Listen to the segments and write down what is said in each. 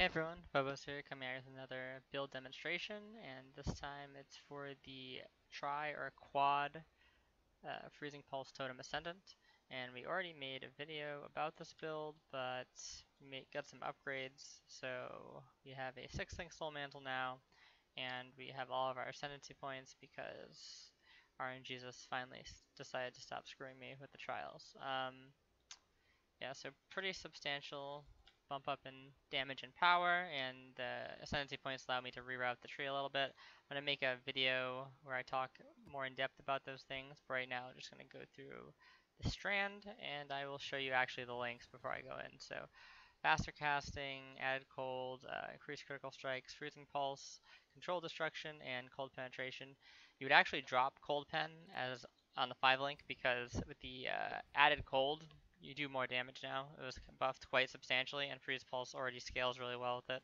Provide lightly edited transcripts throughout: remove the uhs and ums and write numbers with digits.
Hey everyone, Phobos here, coming out with another build demonstration, and this time it's for the tri or quad freezing pulse totem Ascendant. And we already made a video about this build, but we got some upgrades. So we have a 6-link soul mantle now, and we have all of our ascendancy points because RNGesus finally decided to stop screwing me with the trials. Yeah, so pretty substantial bump up in damage and power, and the ascendancy points allow me to reroute the tree a little bit. I'm going to make a video where I talk more in depth about those things, but right now I'm just going to go through the Strand, and I will show you actually the links before I go in. So faster casting, added cold, increased critical strikes, freezing pulse, control destruction, and cold penetration. You would actually drop cold pen as on the 5-link because with the added cold, you do more damage now. It was buffed quite substantially, and freeze pulse already scales really well with it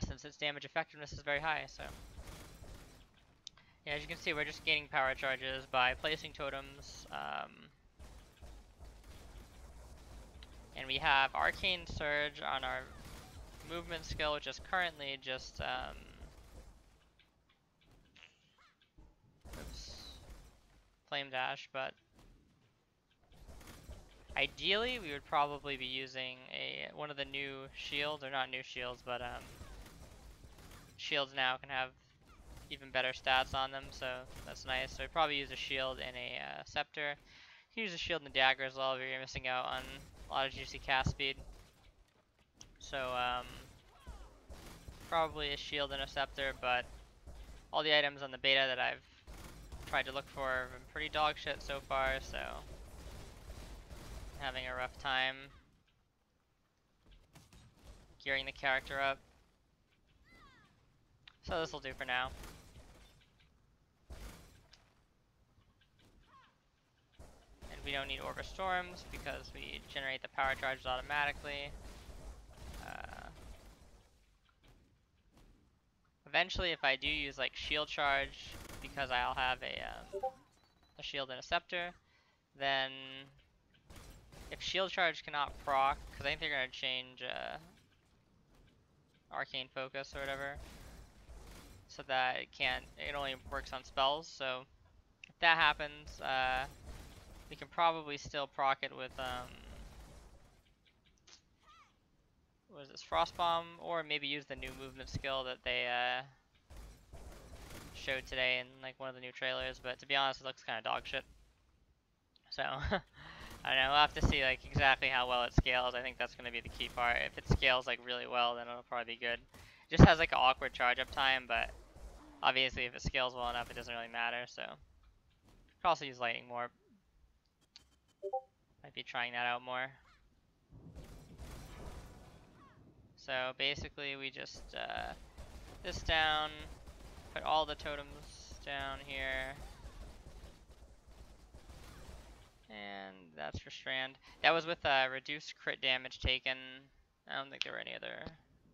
since its damage effectiveness is very high. So yeah, as you can see, we're just gaining power charges by placing totems. And we have Arcane Surge on our movement skill, which is currently just Flame Dash, but ideally we would probably be using one of the new shields, or not new shields, but shields now can have even better stats on them, so that's nice. So we'd probably use a shield and a scepter. You can use a shield and a dagger as well if you're missing out on a lot of juicy cast speed. So probably a shield and a scepter, but all the items on the beta that I've tried to look for have been pretty dog shit so far, so having a rough time gearing the character up. So this will do for now. And we don't need Orb of Storms because we generate the power charges automatically. Eventually, if I do use like shield charge, because I'll have a shield and a scepter, then if shield charge cannot proc, because I think they're gonna change arcane focus or whatever, so that it only works on spells. So if that happens, we can probably still proc it with what is this, Frost Bomb, or maybe use the new movement skill that they showed today in like one of the new trailers. But to be honest, it looks kind of dog shit. So I don't know. We'll have to see like exactly how well it scales. I think that's going to be the key part. If it scales like really well, then it'll probably be good. It just has like an awkward charge up time, but obviously if it scales well enough, it doesn't really matter. So could also use lightning more. Might be trying that out more. So basically we just this down, put all the totems down here, and that's for Strand. That was with reduced crit damage taken. I don't think there were any other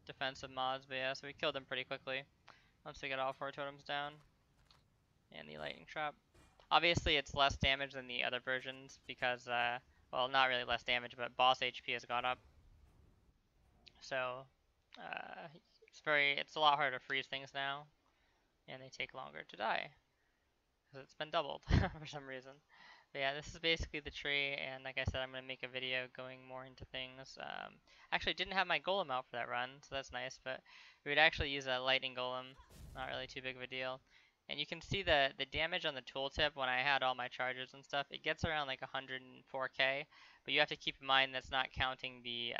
defensive mods, but yeah, so we killed them pretty quickly once we got all 4 totems down. And the lightning trap. Obviously it's less damage than the other versions because, well, not really less damage, but boss HP has gone up. So it's a lot harder to freeze things now, and they take longer to die because it's been doubled for some reason. But yeah, this is basically the tree, and like I said, I'm going to make a video going more into things. Actually, didn't have my golem out for that run, so that's nice, but we would actually use a lightning golem, not really too big of a deal. And you can see the damage on the tooltip when I had all my charges and stuff, it gets around like 104k, but you have to keep in mind that's not counting the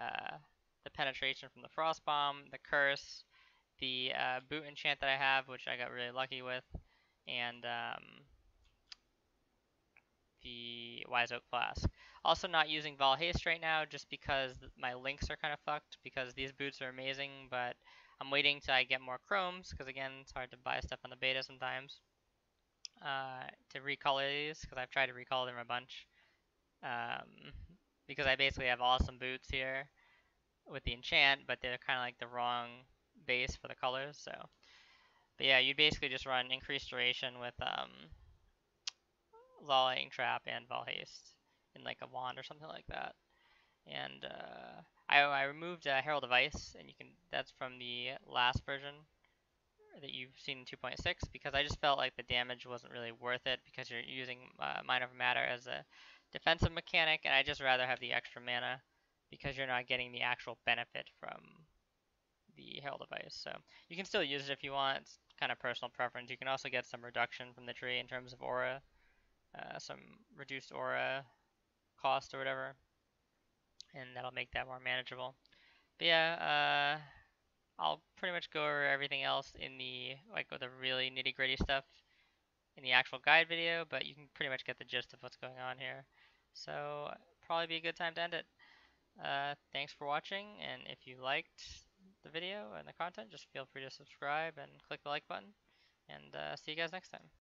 penetration from the frost bomb, the curse, the boot enchant that I have, which I got really lucky with, and the Wise Oak Flask. Also not using Vol Haste right now just because my links are kind of fucked because these boots are amazing, but I'm waiting till I get more chromes because again it's hard to buy stuff on the beta sometimes to recolor these because I've tried to recolor them a bunch because I basically have awesome boots here with the enchant, but they're kind of like the wrong base for the colors. So, but yeah, you'd basically just run increased duration with Lightning Trap and Vol Haste in like a wand or something like that. And I removed Herald of Ice, and that's from the last version that you've seen in 2.6 because I just felt like the damage wasn't really worth it because you're using Mine of Matter as a defensive mechanic, and I just rather have the extra mana because you're not getting the actual benefit from the Herald of Ice. So you can still use it if you want. It's kind of personal preference. You can also get some reduction from the tree in terms of aura, some reduced aura cost or whatever, and that'll make that more manageable. But yeah, I'll pretty much go over everything else in the like with the really nitty gritty stuff in the actual guide video, but you can pretty much get the gist of what's going on here. So probably be a good time to end it. Thanks for watching, and if you liked the video and the content, just feel free to subscribe and click the like button, and see you guys next time.